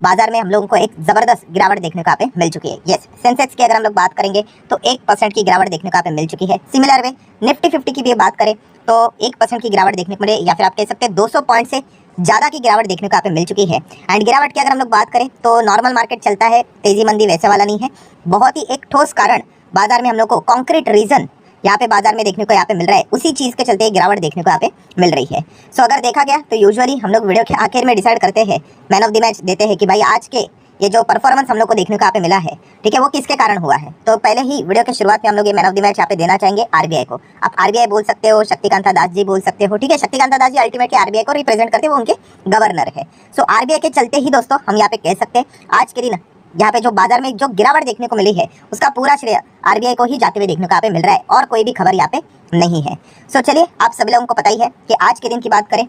बाजार में हम लोगों को एक जबरदस्त गिरावट देखने को यहाँ पे मिल चुकी है। यस, सेंसेक्स की अगर हम लोग बात करेंगे तो 1% की गिरावट देखने को यहाँ पे मिल चुकी है। सिमिलर वे निफ्टी 50 की भी बात करें तो 1% की गिरावट देखने को मिले, या फिर आप कह सकते हैं 200 पॉइंट से ज़्यादा की गिरावट देखने को यहाँ पे मिल चुकी है। एंड गिरावट की अगर हम लोग बात करें तो नॉर्मल मार्केट चलता है, तेजी मंदी वैसे वाला नहीं है। बहुत ही एक ठोस कारण बाजार में हम लोग को कॉन्क्रीट रीजन यहाँ पे बाजार में देखने को यहाँ पे मिल रहा है, उसी चीज़ के चलते गिरावट देखने को यहाँ पे मिल रही है। सो अगर देखा गया तो यूजुअली हम लोग वीडियो के आखिर में डिसाइड करते हैं, मैन ऑफ द मैच देते हैं कि भाई आज के ये जो परफॉर्मेंस हम लोग को देखने को यहाँ पे मिला है, ठीक है, वो किसके कारण हुआ है। तो पहले ही वीडियो के शुरुआत में हम लोग ये मैन ऑफ द मैच यहाँ पे देना चाहेंगे आरबीआई को। आप आरबीआई बोल सकते हो, शक्तिकांता दास जी बोल सकते हो, ठीक है। शक्तिकांता दास जी अल्टीमेटली आरबीआई को रिप्रेजेंट करते हैं, वो उनके गवर्नर है। सो आरबीआई के चलते ही दोस्तों हम यहाँ पे कह सकते हैं आज के दिन यहाँ पे जो बाजार में जो गिरावट देखने को मिली है उसका पूरा श्रेय आरबीआई को ही जाते हुए देखने को यहाँ पे मिल रहा है, और कोई भी खबर यहाँ पे नहीं है। सो चलिए, आप सभी लोगों को पता ही है कि आज के दिन की बात करें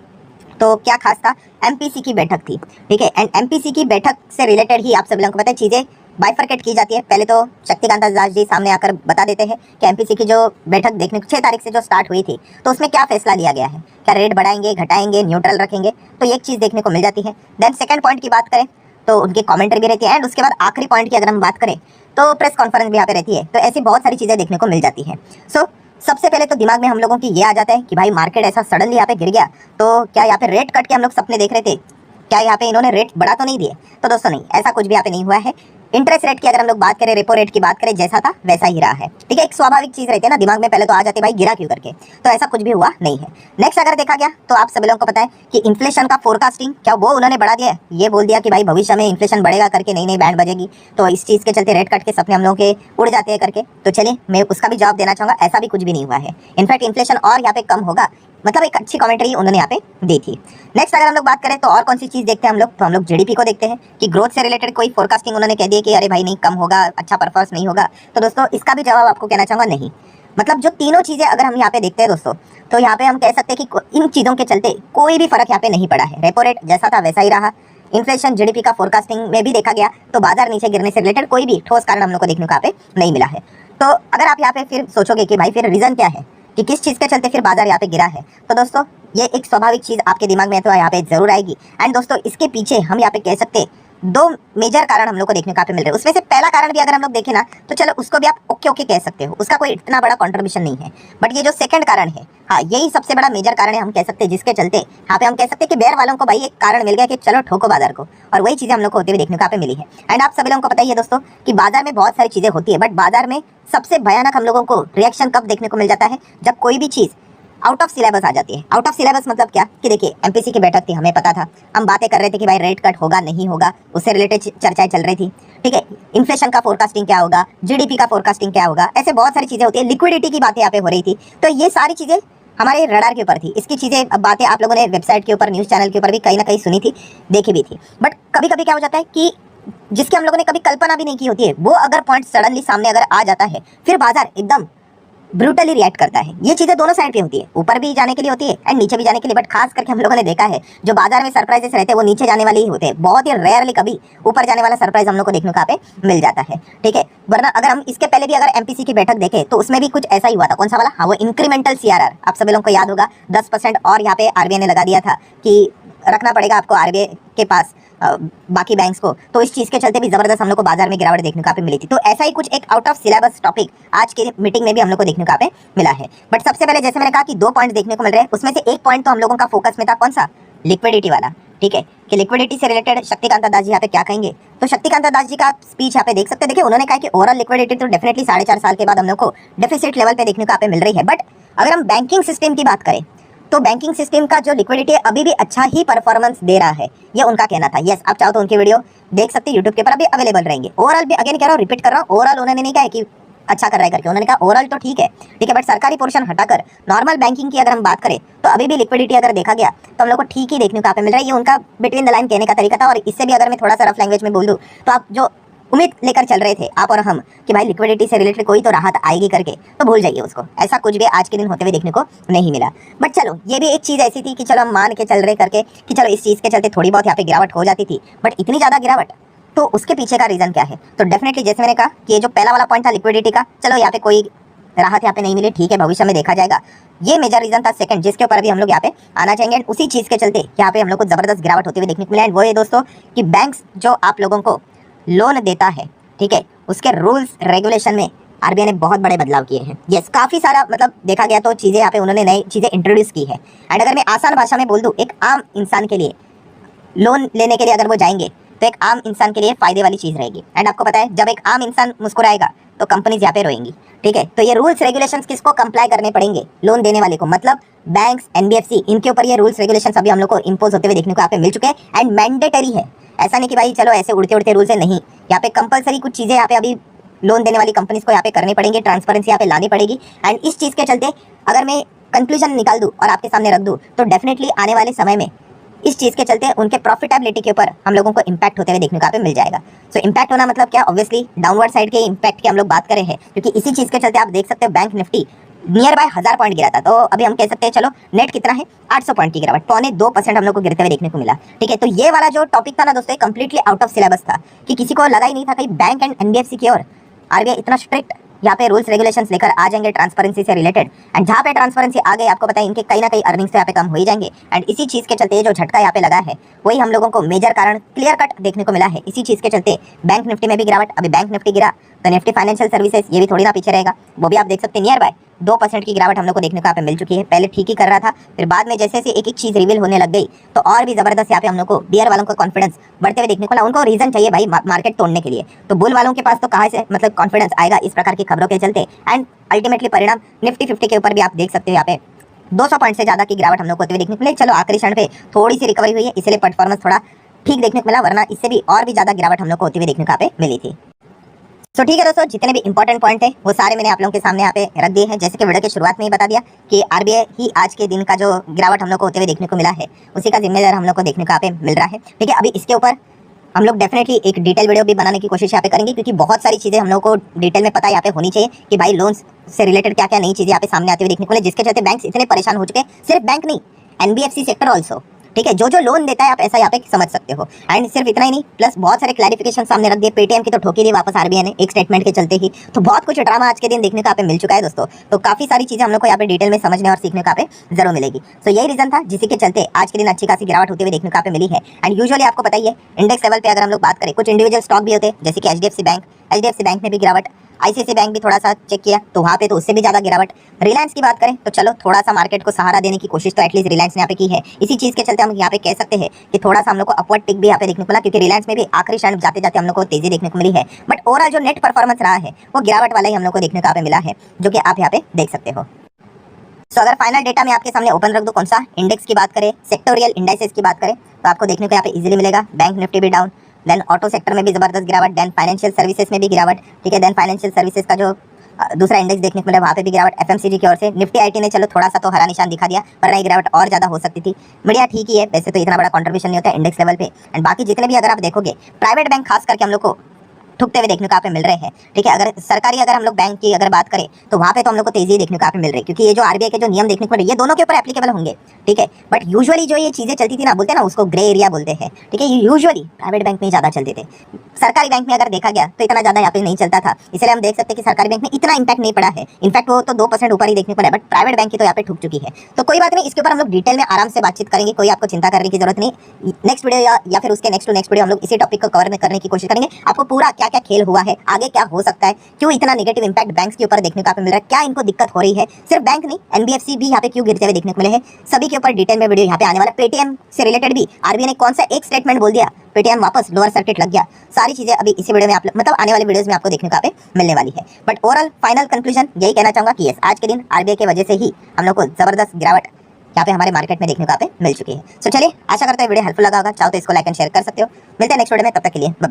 तो क्या खास था, एमपीसी की बैठक थी, ठीक है। एंड एमपीसी की बैठक से रिलेटेड ही आप सभी लोगों को पता है चीज़ें बाइफरकेट की जाती है। पहले तो शक्तिकांता दास जी सामने आकर बता देते हैं कि एमपीसी की जो बैठक देखने को 6 तारीख से जो स्टार्ट हुई थी तो उसमें क्या फैसला लिया गया है, क्या रेट बढ़ाएंगे, घटाएंगे, न्यूट्रल रखेंगे, तो एक चीज़ देखने को मिल जाती है। देन सेकंड पॉइंट की बात करें तो उनकी कमेंट्री भी रहती है, एंड उसके बाद आखिरी पॉइंट की अगर हम बात करें तो प्रेस कॉन्फ्रेंस भी यहाँ पे रहती है। तो ऐसी बहुत सारी चीज़ें देखने को मिल जाती है। सो सबसे पहले तो दिमाग में हम लोगों की ये आ जाता है कि भाई मार्केट ऐसा सडनली यहाँ पे गिर गया, तो क्या यहाँ पे रेट कट के हम लोग सपने देख रहे थे, क्या यहाँ पे इन्होंने रेट बढ़ा तो नहीं दिए। तो दोस्तों नहीं, ऐसा कुछ भी यहाँ पे नहीं हुआ है। इंटरेस्ट रेट की अगर हम लोग बात करें, रेपो रेट की बात करें, जैसा था वैसा ही रहा है, ठीक है। एक स्वाभाविक चीज रहती है ना, दिमाग में पहले तो आ जाती है भाई गिरा क्यों करके, तो ऐसा कुछ भी हुआ नहीं है। नेक्स्ट अगर देखा गया तो आप सभी लोगों को पता है कि इन्फ्लेशन का फोरकास्टिंग क्या वो उन्होंने बढ़ा दिया है, ये बोल दिया कि भाई भविष्य में इन्फ्लेशन बढ़ेगा करके, नई नई बैंड बजेगी, तो इस चीज के चलते रेट कट के सपने हम लोगों के उड़ जाते हैं करके। तो चलिए मैं उसका भी जवाब देना चाहूंगा, ऐसा भी कुछ भी नहीं हुआ है। इनफैक्ट इन्फ्लेशन और यहाँ पे कम होगा, मतलब एक अच्छी कमेंट्री उन्होंने यहाँ पे दी थी। नेक्स्ट अगर हम लोग बात करें तो और कौन सी चीज़ देखते हैं हम लोग, तो हम लोग जीडीपी को देखते हैं कि ग्रोथ से रिलेटेड कोई फोरकास्टिंग उन्होंने कह दिया कि अरे भाई नहीं कम होगा, अच्छा परफॉर्मेंस नहीं होगा। तो दोस्तों इसका भी जवाब आपको कहना चाहूँगा नहीं। मतलब जो तीनों चीज़ें अगर हम यहाँ पे देखते हैं दोस्तों, तो यहाँ पे हम कह सकते हैं कि इन चीज़ों के चलते कोई भी फर्क यहाँ पे नहीं पड़ा है। रेपो रेट जैसा था वैसा ही रहा। इन्फ्लेशन जीडीपी का फोरकास्टिंग में भी देखा गया तो बाजार नीचे गिरने से रिलेटेड कोई भी ठोस कारण हम लोग को देखने को यहाँ पे नहीं मिला है। तो अगर आप यहाँ पे फिर सोचोगे कि भाई फिर रीज़न क्या है कि किस चीज़ के चलते फिर बाजार यहाँ पे गिरा है, तो दोस्तों ये एक स्वाभाविक चीज़ आपके दिमाग में तो यहाँ पे जरूर आएगी। एंड दोस्तों इसके पीछे हम यहाँ पे कह सकते हैं 2 मेजर कारण हम लोग को देखने को यहाँ पे मिल रहे हैं। उसमें से पहला कारण भी अगर हम लोग देखें ना तो चलो उसको भी आप ओके ओके कह सकते हो, उसका कोई इतना बड़ा कंट्रीब्यूशन नहीं है। बट ये जो सेकंड कारण है, हाँ यही सबसे बड़ा मेजर कारण है हम कह सकते हैं, जिसके चलते यहाँ पे हम कह सकते हैं कि बेयर वालों को भाई एक कारण मिल गया कि चलो ठोको बाजार को, और वही चीज़ें हम लोग को होते हुए देखने को यहाँ पे मिली है। एंड आप सभी लोगों को पता ही है दोस्तों कि बाजार में बहुत सारी चीज़ें होती है, बट बाजार में सबसे भयानक हम लोगों को रिएक्शन कब देखने को मिल जाता है, जब कोई भी चीज़ आउट ऑफ सिलेबस आ जाती है। आउट ऑफ सिलेबस मतलब क्या कि देखिए एमपीसी की बैठक थी, हमें पता था, हम बातें कर रहे थे कि भाई रेट कट होगा नहीं होगा, उससे रिलेटेड चर्चाएं चल रही थी, ठीक है। इन्फ्लेशन का फोरकास्टिंग क्या होगा, जीडीपी का फोरकास्टिंग क्या होगा, ऐसे बहुत सारी चीज़ें होती है। लिक्विडिटी की बातें यहाँ पे हो रही थी, तो ये सारी चीज़ें हमारे रडार के ऊपर थी। इसकी चीज़ें बातें आप लोगों ने वेबसाइट के ऊपर, न्यूज़ चैनल के ऊपर भी कहीं ना कहीं सुनी थी, देखी भी थी। बट कभी कभी क्या हो जाता है कि जिसकी हम लोगों ने कभी कल्पना भी नहीं की होती है, वो अगर पॉइंट सडनली सामने अगर आ जाता है, फिर बाजार एकदम ब्रूटली रिएक्ट करता है। ये चीज़ें दोनों साइड पे होती है, ऊपर भी जाने के लिए होती है एंड नीचे भी जाने के लिए। बट खास करके हम लोगों ने देखा है जो बाजार में सरप्राइजेस रहते हैं वो नीचे जाने वाले ही होते हैं। बहुत ही रेयरली कभी ऊपर जाने वाला सरप्राइज हम लोग को देखने को यहाँ पे मिल जाता है, ठीक है। वरना अगर हम इसके पहले भी अगर एमपीसी की बैठक देखें तो उसमें भी कुछ ऐसा ही हुआ था। कौन सा वाला, हाँ वो इंक्रीमेंटल सीआरआर, आप सभी लोगों को याद होगा 10% और यहाँ पे आरबीआई ने लगा दिया था कि रखना पड़ेगा आपको आरबीआई के पास बाकी बैंक्स को। तो इस चीज़ के चलते भी जबरदस्त हम लोग को बाजार में गिरावट देखने को यहाँ पे मिली थी। तो ऐसा ही कुछ एक आउट ऑफ सिलेबस टॉपिक आज की मीटिंग में भी हम लोग को देखने को यहाँ पे मिला है। बट सबसे पहले जैसे मैंने कहा कि 2 पॉइंट देखने को मिल रहे हैं, उसमें से एक पॉइंट तो हम लोगों का फोकस में था, कौन सा, लिक्विडिटी वाला, ठीक है। कि लिक्विडिटी से रिलेटेड शक्तिकांता दास जी यहाँ पे क्या कहेंगे, तो शक्तिकांता दास जी का स्पीच यहाँ पे देख सकते हैं। देखिए उन्होंने कहा कि ओवरऑल लिक्विडिटी तो डेफिनेटली 4.5 साल के बाद हम लोग को डेफिसिट लेवल पे देखने को यहाँ पे मिल रही है। बट अगर हम बैंकिंग सिस्टम की बात करें तो बैंकिंग सिस्टम का जो लिक्विडिटी है अभी भी अच्छा ही परफॉर्मेंस दे रहा है, ये उनका कहना था। यस, आप चाहो तो उनकी वीडियो देख सकते हैं, यूट्यूब के ऊपर अभी अवेलेबल रहेंगे। ओवरऑल भी अगेन कह रहा हूँ, रिपीट कर रहा हूँ, ओवरऑल उन्होंने नहीं कहा कि अच्छा कर रहा है करके, उन्होंने कहा ओवरऑल तो ठीक है, ठीक है। बट सरकारी पोर्शन हटाकर नॉर्मल बैंकिंग की अगर हम बात करें तो अभी भी लिक्विडिटी अगर देखा गया तो हम लोग को ठीक ही देखने को यहाँ पे मिल रहा है। ये उनका बिटवीन द लाइन कहने का तरीका था। और इससे भी अगर मैं थोड़ा सा रफ लैंग्वेज में बोल दूँ तो आप जो उम्मीद लेकर चल रहे थे आप और हम कि भाई लिक्विडिटी से रिलेटेड कोई तो राहत आएगी करके, तो भूल जाइए उसको। ऐसा कुछ भी आज के दिन होते हुए देखने को नहीं मिला। बट चलो ये भी एक चीज़ ऐसी थी कि चलो हम मान के चल रहे करके कि चलो इस चीज़ के चलते थोड़ी बहुत यहाँ पे गिरावट हो जाती थी। बट इतनी ज़्यादा गिरावट, तो उसके पीछे का रीज़न क्या है, तो डेफिनेटली जैसे मैंने कहा कि ये जो पहला वाला पॉइंट था लिक्विडिटी का, चलो यहाँ पे कोई राहत यहाँ पे नहीं मिली, ठीक है, भविष्य में देखा जाएगा। ये मेजर रीजन था सेकंड, जिसके ऊपर अभी हम लोग यहाँ पे आना चाहेंगे। एंड उसी चीज़ के चलते यहाँ पे हम लोग को जबरदस्त गिरावट होती हुई देखने को मिला। एंड वो ये दोस्तों कि बैंक्स जो आप लोगों को लोन देता है, ठीक है, उसके रूल्स रेगुलेशन में आरबीआई ने बहुत बड़े बदलाव किए हैं। यस, काफ़ी सारा मतलब देखा गया तो चीज़ें यहाँ पे उन्होंने नई चीज़ें इंट्रोड्यूस की है। एंड अगर मैं आसान भाषा में बोल दूँ, एक आम इंसान के लिए लोन लेने के लिए अगर वो जाएंगे तो एक आम इंसान के लिए फायदे वाली चीज़ रहेगी। एंड आपको पता है जब एक आम इंसान मुस्कुराएगा तो कंपनीज यहाँ पे रोएंगी, ठीक है। तो ये रूल्स रेगुलेशंस किसको कंप्लाई करने पड़ेंगे? लोन देने वाले को, मतलब बैंक्स, एनबीएफसी, इनके ऊपर ये रूल्स रेगुलेशंस अभी हम लोग को इम्पोज होते हुए देखने को यहाँ पे मिल चुके हैं। एंड मैंडेटरी है, ऐसा नहीं कि भाई चलो ऐसे उड़ते उड़ते रूल्स है, नहीं, यहाँ पे कंपलसरी कुछ चीज़ें यहाँ पे अभी लोन देने वाली कंपनीज को यहाँ पे करनी पड़ेंगी, ट्रांसपेरेंसी यहाँ पे लानी पड़ेगी। एंड इस चीज़ के चलते अगर मैं कंक्लूजन निकाल दूँ और आपके सामने रख दूँ तो डेफिनेटली आने वाले समय में इस चीज़ के चलते उनके प्रॉफिटेबिलिटी के ऊपर हम लोगों को इंपैक्ट होते हुए देखने को यहाँ पे मिल जाएगा। सो इंपैक्ट होना मतलब क्या? ऑब्वियसली डाउनवर्ड साइड के इंपैक्ट की हम लोग बात कर रहे हैं, क्योंकि इसी चीज़ के चलते आप देख सकते हो bank Nifty near by 1000 point गिरा था। तो अभी हम कह सकते हैं चलो नेट कितना है, 800 पॉइंट की गिरावट, 2.25% हम लोग को गिरते हुए देखने को मिला, ठीक है। तो ये वाला जो टॉपिक था ना दोस्तों, कंप्लीटली आउट ऑफ सिलेबस था, कि किसी को लगा ही नहीं था कि बैंक एंड एनबीएफसी की ओर आरबीआई इतना स्ट्रिक्ट यहाँ पे रूल्स रेगुलेशंस लेकर आ जाएंगे ट्रांसपेरेंसी से रिलेटेड। एंड जहाँ पे ट्रांसपेरेंसी आ गई, आपको पता है इनके कहीं ना कहीं अर्निंग्स तो यहाँ पे कम हो ही जाएंगे। एंड इसी चीज़ के चलते जो झटका यहाँ पे लगा है वही हम लोगों को मेजर कारण क्लियर कट देखने को मिला है। इसी चीज़ के चलते बैंक निफ्टी में भी गिरावट, अभी बैंक निफ्टी गिरा तो निफ्टी फाइनेंशियल सर्विसेज ये भी थोड़ी ना पीछे रहेगा, वो भी आप देख सकते हैं नियर बाय 2% की गिरावट हम लोग को देखने को यहाँ पे मिल चुकी है। पहले ठीक ही कर रहा था, फिर बाद में जैसे एक एक चीज़ रिवील होने लग गई तो और भी ज़बरदस्त यहाँ पे हम लोग को बियर वालों का कॉन्फिडेंस बढ़ते हुए देखने को मिला। उनको रीज़न चाहिए भाई मार्केट तोड़ने के लिए, तो बुल वालों के पास तो कहाँ से मतलब कॉन्फिडेंस आएगा इस प्रकार की खबरों के चलते। एंड अल्टीमेटली परिणाम निफ्टी 50 के ऊपर भी आप देख सकते हो, यहाँ पे 200 पॉइंट से ज़्यादा की गिरावट हम लोग को होते हुए देखने को मिले। चलो आखिरी क्षण पे थोड़ी सी रिकवरी हुई है, इसलिए परफॉर्मेंस थोड़ा ठीक देखने को मिला, वरना इससे भी और भी ज़्यादा गिरावट हम लोग को होते हुए देखने को यहाँ पे मिली थी। सो ठीक है दोस्तों, जितने भी इंपॉर्टेंट पॉइंट थे वो सारे मैंने आप लोगों के सामने यहाँ पे रख दिए हैं। जैसे कि वीडियो की शुरुआत में ही बता दिया कि आरबीआई ही आज के दिन का जो गिरावट हम लोग को होते हुए देखने को मिला है उसी का जिम्मेदार हम लोग को देखने को यहाँ पे मिल रहा है, ठीक है। अभी इसके ऊपर हम लोग डेफिनेटली एक डिटेल वीडियो भी बनाने की कोशिश यहाँ पे करेंगे, क्योंकि बहुत सारी चीज़ें हम लोग को डिटेल में पता यहाँ पे होनी चाहिए कि भाई लोन्स से रिलेटेड क्या क्या नई चीज़ें यहाँ पे सामने आती हुई देखने को मिले, जिसके चलते बैंक इतने परेशान हो चुके हैं। सिर्फ बैंक नहीं, एनबीएफसी सेक्टर ऑल्सो, ठीक है, जो लोन देता है आप ऐसा यहाँ पे समझ सकते हो। एंड सिर्फ इतना ही नहीं, प्लस बहुत सारे क्लैरिफिकेशन सामने रख दिए। पेटीएम की तो ठोकी दी वापस आरबीआई ने एक स्टेटमेंट के चलते ही, तो बहुत कुछ ड्रामा आज के दिन देखने को यहाँ पे मिल चुका है दोस्तों। तो काफी सारी चीजें हम लोग को यहाँ पे डिटेल में समझने और सीखने को यहाँ पे जरूर मिलेगी। सो यही रीजन था जिसके के चलते आज के दिन अच्छी खासी गिरावट होते हुए देखने को यहाँ पे मिली है। एंड यूजुअली आपको पता ही है इंडेक्स लेवल पे अगर हम लोग बात करें, कुछ इंडिविजुअल स्टॉक भी होते हैं, जैसे कि एचडीएफसी बैंक में भी गिरावट, आईसीआईसीआई बैंक भी थोड़ा सा चेक किया तो वहाँ पे तो उससे भी ज़्यादा गिरावट। रिलायंस की बात करें तो चलो थोड़ा सा मार्केट को सहारा देने की कोशिश तो एटलीस्ट रिलायंस ने यहाँ पे की है। इसी चीज़ के चलते हम यहाँ पे कह सकते हैं कि थोड़ा सा हम लोग को अपवर्ड टिक भी यहाँ पे देखने को मिला, क्योंकि रिलायंस में भी आखिरी क्षण जाते जाते हम लोग को तेजी देखने को मिली है। बट ओवरऑल जो नेट परफॉर्मेंस रहा है वो गिरावट वाला ही हम लोग को देखने को यहाँ पे मिला है, जो कि आप यहाँ पे देख सकते हो। सो अगर फाइनल डेटा मैं आपके सामने ओपन रख दूँ, कौन सा इंडेक्स की बात करें, सेक्टोरियल इंडाइसेस की बात करें, तो आपको देखने को यहाँ पे इजीली मिलेगा। बैंक निफ्टी भी डाउन, देन ऑटो सेक्टर में भी जबरदस्त गिरावट, देन फाइनेंशियल सर्विसेज में भी गिरावट, ठीक है। देन फाइनेंशियल सर्विसेज का जो दूसरा इंडेक्स देखने को मिला वहाँ पे भी गिरावट। एफएमसीजी की ओर से निफ्टी आईटी ने चलो थोड़ा सा तो हरा निशान दिखा दिया, वरना गिरावट और ज़्यादा हो सकती थी। मीडिया ठीक ही है, वैसे तो इतना बड़ा कंट्रीब्यूशन नहीं होता है इंडेक्स लेवल पे। एंड बाकी जितने भी अगर आप देखोगे प्राइवेट बैंक खास करके हम लोग को ठुकते हुए देखने को यहाँ पे मिल रहे हैं, ठीक है। अगर सरकारी अगर हम लोग बैंक की अगर बात करें तो वहाँ पे तो हम लोग को तेजी देखने को यहाँ पे मिल रही है, क्योंकि ये जो आरबीआई के जो नियम देखने को मिल रहे हैं ये दोनों के ऊपर एप्लीकेबल होंगे, ठीक है। बट यूजुअली जो ये चीज़ें चलती थी ना, बोलते हैं ना उसको ग्रे एरिया बोलते हैं, ठीक है, ये यूजुअली प्राइवेट बैंक में ज़्यादा चलते थे। सरकारी बैंक में अगर देखा गया तो इतना ज़्यादा यहाँ पे नहीं चलता था, इसलिए हम देख सकते हैं कि सरकारी बैंक में इतना इंपैक्ट नहीं पड़ा है। इनफैक्ट वो तो 2% ऊपर ही देखने को मिला, बट प्राइवेट बैंक की तो यहाँ पे ठुक चुकी है। तो कोई बात नहीं, इसके ऊपर हम लोग डिटेल में आराम से बातचीत करेंगे, कोई आपको चिंता करने की जरूरत नहीं। नेक्स्ट वीडियो या फिर उसके नेक्स्ट वीडियो हम लोग इसी टॉपिक को कवर करने की कोशिश करेंगे। आपको पूरा क्या क्या खेल हुआ है, आगे क्या हो सकता है, क्यों इतना नेगेटिव इंपैक्ट बैंक्स के ऊपर देखने को मिल रहा है, क्या इनको दिक्कत हो रही है, सिर्फ बैंक नहीं एनबीएफसी भी यहाँ पे क्यों गिरते हुए देखने को मिले हैं, सभी के ऊपर डिटेल में वीडियो यहाँ पे आने वाला। पेटीएम से रिलेटेड भी आरबीआई ने कौन सा एक स्टेटमेंट बोल दिया, पेटीएम वापस लोअर सर्किट लग गया, सारी चीजें अभी इसी वीडियो में आप मतलब आने वाले वीडियोस में आपको देखने को यहाँ पे मिलने वाली है। बट ओवरऑल फाइनल कंक्लूजन यही कहना चाहूंगा कि यस, आज के दिन आरबीआई की वजह से ही हम लोग को जबरदस्त गिरावट यहाँ पे हमारे मार्केट में देखने को यहाँ पे मिल चुकी है। सो चलिए, आशा करते हैं वीडियो हेल्पफुल लगा होगा, चाहो तो इसको लाइक एंड शेयर कर सकते हो। मिलते हैं नेक्स्ट वीडियो में, तब तक के लिए बाय।